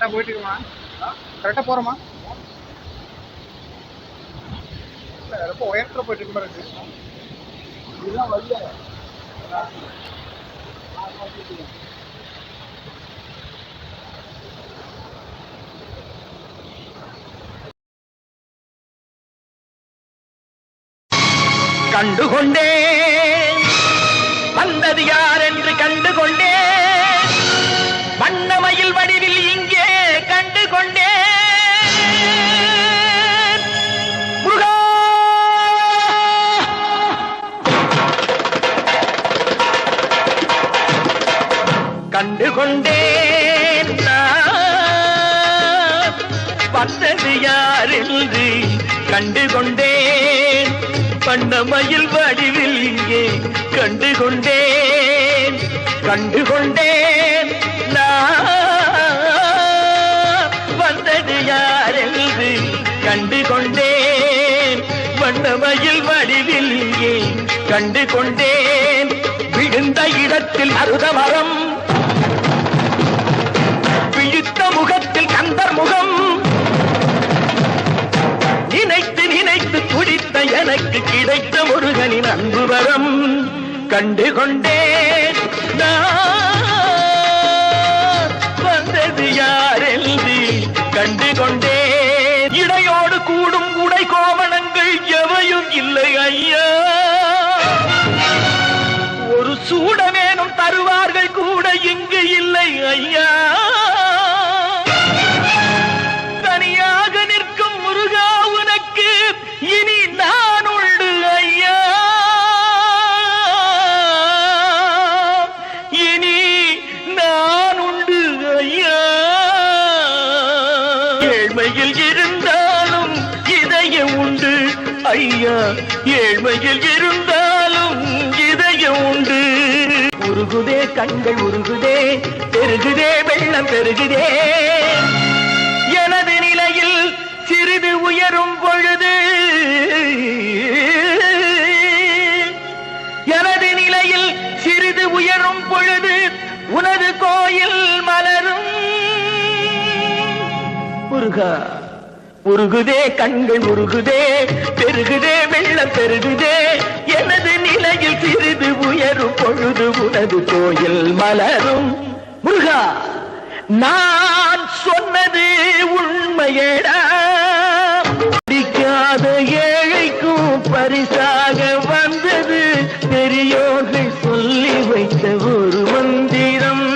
கரெக்டா போயிட்டு இருக்குமா? கரெக்டா போறோமா? ரொம்ப உயரத்துல போயிட்டு இருக்க மாதிரி இருக்கு. இதுதான் வழியா கண்டுகொண்டே வந்தது யார் என்று கண்டுகொண்டே வண்ணமயில் வடிவில் இங்கே கண்டுகொண்டே முருகா கண்டுகொண்டேன் வந்தது யார் என்று கண்டுகொண்டேன் வண்ணமயில் வடிவில் இங்கே கண்டுகொண்டேன் கண்டுகொண்டேன் வந்தது யார் என்று கண்டுகொண்டேன் வண்ணமயில் வடிவில் இங்கே கண்டுகொண்டேன் விழுந்த இடத்தில் மருதமரம் விழித்த முகத்தில் கந்தர் முகம் நினைத்து நினைத்து துடித்த எனக்கு கிடைத்த முருகனின் அன்பு வரம் கண்டுகொண்டேன் வந்தது யார் என்று கண்டுகொண்டேன் இடையோடு கூடும் உடை கோவணங்கள் எவையும் இல்லை ஐயா ஒரு சூடமேனும் தருவார்கள் கூட இங்கு இல்லை ஐயா தனியாக நிற்கும் முருகா உனக்கு இனி நான் உண்டு ஐயா இனி நான் உண்டு ஐயா ஏழ்மையில் இருந்தாலும் இதயம் உண்டு ஐயா ஏழ்மையில் இருந்தாலும் இதயம் உண்டு உருகுதே கண்கள் உருகுதே பெருகுதே வெள்ளம் பெருகுதே எனது நிலையில் சிறிது உயரும் பொழுது எனது நிலையில் சிறிது உயரும் பொழுது உனது கோயில் மலரும் முருகா உருகுதே கண்கள் உருகுதே பெருகுதே வெள்ளம் பெருகுதே எனது நிலையில் சிறிது உயரும் பொழுது உனது கோயில் மலரும் முருகா நான் சொன்னது உண்மையடா பிடிக்காத ஏழைக்கும் பரிசாக வந்தது பெரியோர்கள் சொல்லி வைத்த ஒரு மந்திரம்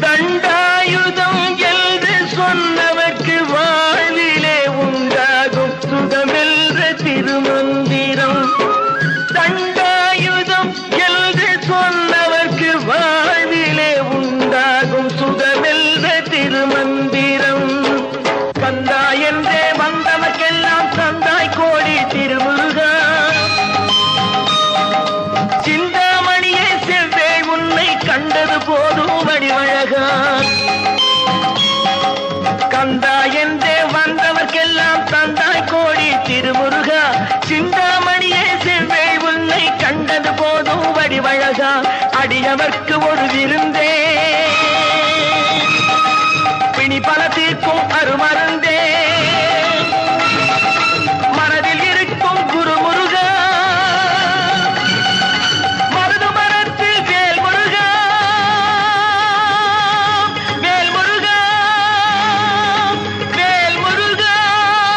தண்டாயுதம் என்று சொன்னவர்க்கு வாழ்விலே உண்டாகும் சுகமென்ற திருமந்திரம் தண்டாயுதம் என்று சொன்னவர்க்கு வாழ்விலே உண்டாகும் சுகமென்ற திருமந்திரம் கந்தா என்றே வந்தவர்க்கெல்லாம் தந்தாய் கோடி திருமுருகா சிந்தாமணியே செவ்வே உன்னை கண்டது போதும் வடிவழகா கந்தா என்றே வந்தவர்க்கெல்லாம் தந்தாய் கோடி திருமுருகா சிந்தாமணியே செவ்வே உன்னை கண்டது போதும் வடிவழகா அடியவர்க்கு ஒரு விருந்தே பிணி பல தீர்க்கும் அருமருந்தே